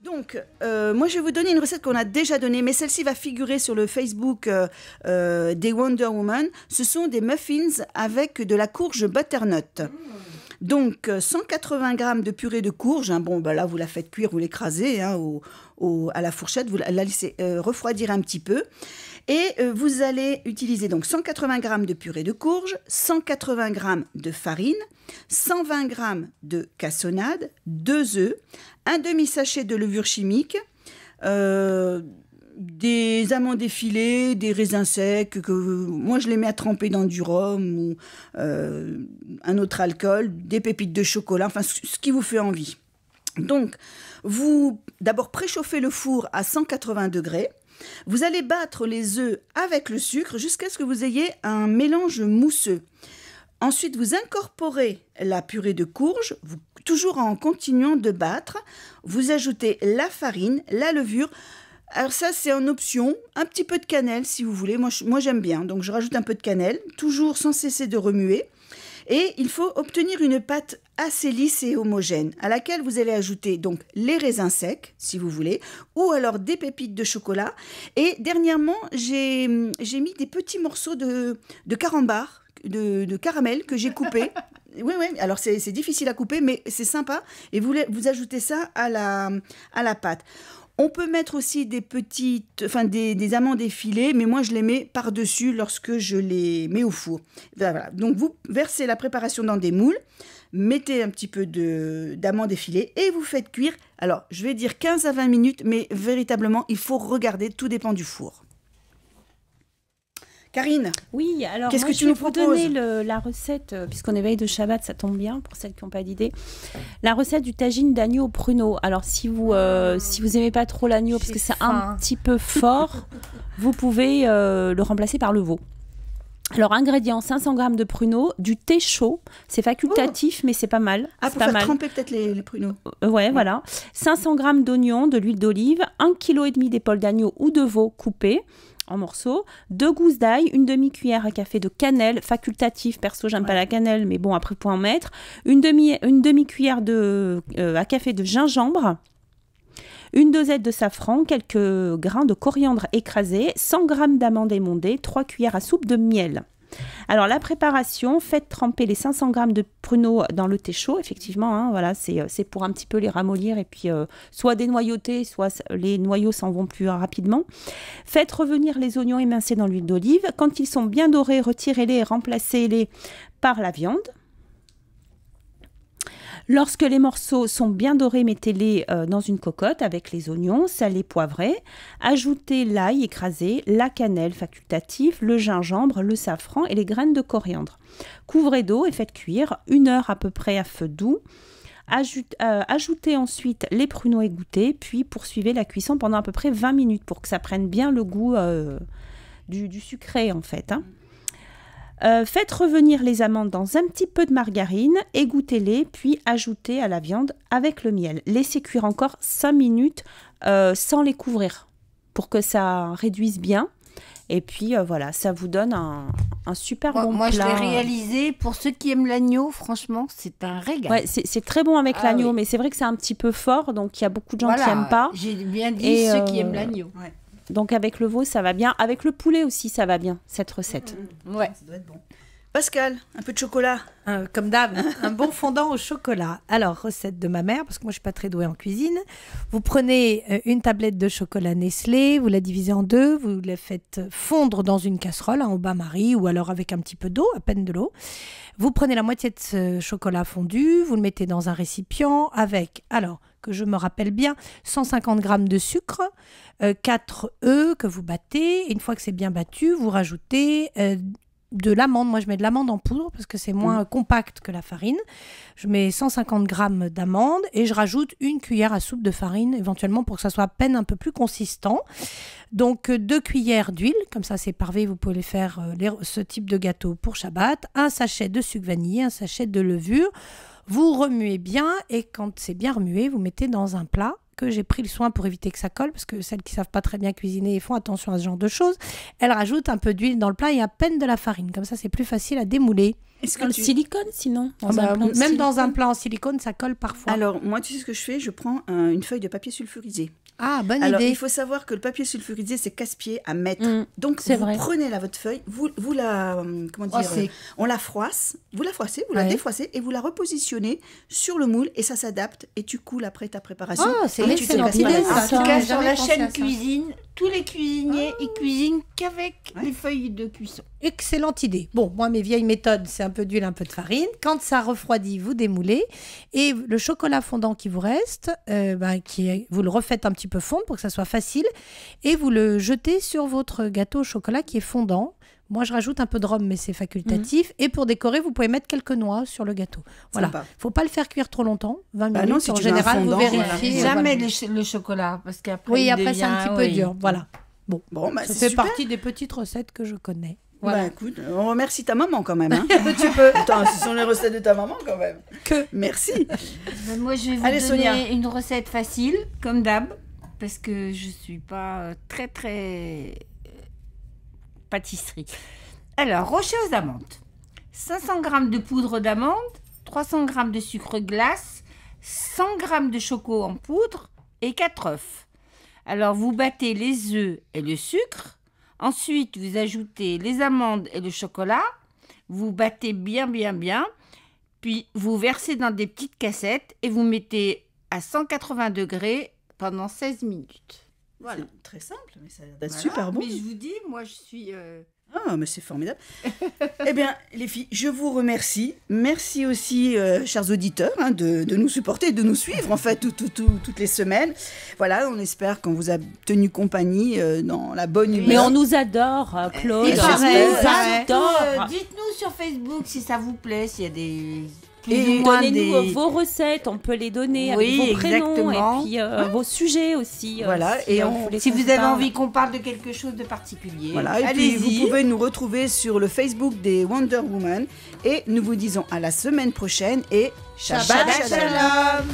Donc, moi je vais vous donner une recette qu'on a déjà donnée, mais celle-ci va figurer sur le Facebook des Wonder Woman. Ce sont des muffins avec de la courge butternut. Donc, 180 g de purée de courge. Hein, bon, bah là, vous la faites cuire, vous l'écrasez hein, à la fourchette, vous la laissez refroidir un petit peu. Et vous allez utiliser donc 180 g de purée de courge, 180 g de farine, 120 g de cassonade, 2 œufs, un demi-sachet de levure chimique, des amandes effilées, des raisins secs, moi je les mets à tremper dans du rhum ou un autre alcool, des pépites de chocolat, enfin ce qui vous fait envie. Donc, vous d'abord préchauffez le four à 180 degrés. Vous allez battre les œufs avec le sucre jusqu'à ce que vous ayez un mélange mousseux. Ensuite, vous incorporez la purée de courge, toujours en continuant de battre. Vous ajoutez la farine, la levure. Alors ça, c'est en option. Un petit peu de cannelle, si vous voulez. Moi j'aime bien, donc je rajoute un peu de cannelle, toujours sans cesser de remuer. Et il faut obtenir une pâte assez lisse et homogène, à laquelle vous allez ajouter donc les raisins secs, si vous voulez, ou alors des pépites de chocolat. Et dernièrement, j'ai mis des petits morceaux de carambar, de caramel que j'ai coupé. Oui, alors c'est difficile à couper, mais c'est sympa. Et vous ajoutez ça à la pâte. On peut mettre aussi des amandes effilées, mais moi je les mets par-dessus lorsque je les mets au four. Voilà. Donc vous versez la préparation dans des moules, mettez un petit peu d'amandes effilées et vous faites cuire. Alors je vais dire 15 à 20 minutes, mais véritablement il faut regarder, tout dépend du four. Karine, oui, alors qu'est-ce moi, que tu nous proposes ? Je vais vous donner la recette, puisqu'on est veille de Shabbat, ça tombe bien pour celles qui n'ont pas d'idée. La recette du tagine d'agneau au pruneau. Alors si vous aimez pas trop l'agneau parce que c'est un petit peu fort, vous pouvez le remplacer par le veau. Alors ingrédients, 500 g de pruneaux, du thé chaud, c'est facultatif mais c'est pas mal. Ah, pour faire tremper peut-être les pruneaux. Ouais, voilà. 500 g d'oignons, de l'huile d'olive, 1,5 kg d'épaule d'agneau ou de veau coupées en morceaux, 2 gousses d'ail, une demi-cuillère à café de cannelle, facultatif, perso j'aime pas la cannelle, mais bon après faut en mettre, une demi-cuillère à café de gingembre, une dosette de safran, quelques grains de coriandre écrasés, 100 g d'amandes émondées, 3 cuillères à soupe de miel. Alors la préparation, faites tremper les 500 g de pruneaux dans le thé chaud, effectivement, hein, voilà, c'est pour un petit peu les ramollir et puis soit dénoyauter, soit les noyaux s'en vont plus rapidement. Faites revenir les oignons émincés dans l'huile d'olive. Quand ils sont bien dorés, retirez-les et remplacez-les par la viande. Lorsque les morceaux sont bien dorés, mettez-les dans une cocotte avec les oignons, salés, poivrés. Ajoutez l'ail écrasé, la cannelle facultative, le gingembre, le safran et les graines de coriandre. Couvrez d'eau et faites cuire 1 heure à peu près à feu doux. Ajoutez ensuite les pruneaux égouttés, puis poursuivez la cuisson pendant à peu près 20 minutes pour que ça prenne bien le goût du sucré en fait. Hein. Faites revenir les amandes dans un petit peu de margarine, égouttez-les, puis ajoutez à la viande avec le miel. Laissez cuire encore 5 minutes sans les couvrir pour que ça réduise bien. Et puis voilà, ça vous donne un super bon plat. Moi, je l'ai réalisé. Pour ceux qui aiment l'agneau, franchement, c'est un régal. Ouais, c'est très bon avec l'agneau, mais c'est vrai que c'est un petit peu fort, donc il y a beaucoup de gens qui n'aiment pas. J'ai bien dit ceux qui aiment l'agneau. Ouais. Donc avec le veau, ça va bien. Avec le poulet aussi, ça va bien, cette recette. Ouais. Ça doit être bon. Pascal, un peu de chocolat. Comme d'hab, un bon fondant au chocolat. Alors, recette de ma mère, parce que moi, je ne suis pas très douée en cuisine. Vous prenez une tablette de chocolat Nestlé, vous la divisez en deux, vous la faites fondre dans une casserole, au bain-marie, ou alors avec un petit peu d'eau, à peine de l'eau. Vous prenez la moitié de ce chocolat fondu, vous le mettez dans un récipient avec, alors, que je me rappelle bien, 150 g de sucre, 4 œufs que vous battez. Et une fois que c'est bien battu, vous rajoutez de l'amande. Moi, je mets de l'amande en poudre parce que c'est moins compact que la farine. Je mets 150 g d'amandes et je rajoute 1 cuillère à soupe de farine, éventuellement pour que ça soit à peine un peu plus consistant. Donc, 2 cuillères d'huile, comme ça c'est parfait, vous pouvez faire ce type de gâteau pour Shabbat. Un sachet de sucre vanillé, un sachet de levure. Vous remuez bien et quand c'est bien remué, vous mettez dans un plat que j'ai pris le soin pour éviter que ça colle, parce que celles qui ne savent pas très bien cuisiner font attention à ce genre de choses. Elles rajoutent un peu d'huile dans le plat et à peine de la farine. Comme ça, c'est plus facile à démouler. Est-ce Dans le tu... silicone, sinon. Ah bah, même dans un plat en silicone, ça colle parfois. Alors, moi, tu sais ce que je fais? Je prends une feuille de papier sulfurisé. Ah, bonne Alors, idée. il faut savoir que le papier sulfurisé, c'est casse-pied à mettre. Donc, c'est vous vrai. prenez là votre feuille, vous la... comment dire? Froissez. On la froisse, vous la froissez, vous la Ouais. défroissez et vous la repositionnez sur le moule et ça s'adapte et tu coules après ta préparation. Ah, c'est Et une tu te excellente casses pas la idée, tête. ça. En tout cas, J'avais sur jamais la pensé à chaîne ça. cuisine, tous les cuisiniers, ils cuisinent qu'avec les feuilles de cuisson. Excellente idée. Bon, moi, mes vieilles méthodes, c'est un peu d'huile, un peu de farine. Quand ça refroidit, vous démoulez. Et le chocolat fondant qui vous reste, vous le refaites un petit peu fondre pour que ça soit facile. Et vous le jetez sur votre gâteau au chocolat qui est fondant. Moi, je rajoute un peu de rhum, mais c'est facultatif. Et pour décorer, vous pouvez mettre quelques noix sur le gâteau. Voilà. Sympa. Faut pas le faire cuire trop longtemps. 20 Bah minutes, non, si en tu veux un général, fondant, vous vérifiez. voilà. Jamais Voilà. le chocolat, parce qu'après. Oui, il après, c'est un devient- petit peu oui. dur. Voilà. Bon, Bon, bah, ça c'est fait super. partie des petites recettes que je connais. Bah, Voilà. écoute, on remercie ta maman quand même. Hein. Tu peux. Attends, ce sont les recettes de ta maman quand même. Merci. Ben, moi, je vais vous Allez, donner Sonia. une recette facile, comme d'hab, parce que je suis pas très pâtisserie. Alors, rocher aux amandes. 500 g de poudre d'amande, 300 g de sucre glace, 100 g de choco en poudre et 4 œufs. Alors, vous battez les œufs et le sucre. Ensuite, vous ajoutez les amandes et le chocolat. Vous battez bien. Puis, vous versez dans des petites cassettes et vous mettez à 180 degrés pendant 16 minutes. Voilà. C'est très simple, mais ça a l'air d'être Voilà. super bon. Mais je vous dis, moi, je suis... Ah, mais c'est formidable. Eh bien, les filles, je vous remercie. Merci aussi, chers auditeurs, hein, de nous supporter, de nous suivre, en fait, toutes les semaines. Voilà, on espère qu'on vous a tenu compagnie dans la bonne humeur. Mais on nous adore, Claude. Et On pareil, nous adore. dites-nous sur Facebook si ça vous plaît, s'il y a des... Et Donnez-nous vos recettes, on peut les donner Oui, avec vos prénoms exactement. et puis vos sujets aussi. Voilà, et Si vous avez envie qu'on parle de quelque chose de particulier, Voilà, et puis allez-y. vous pouvez nous retrouver sur le Facebook des Wonder Woman. Et nous vous disons à la semaine prochaine et Shabbat Shabbat Shalom. Shalom.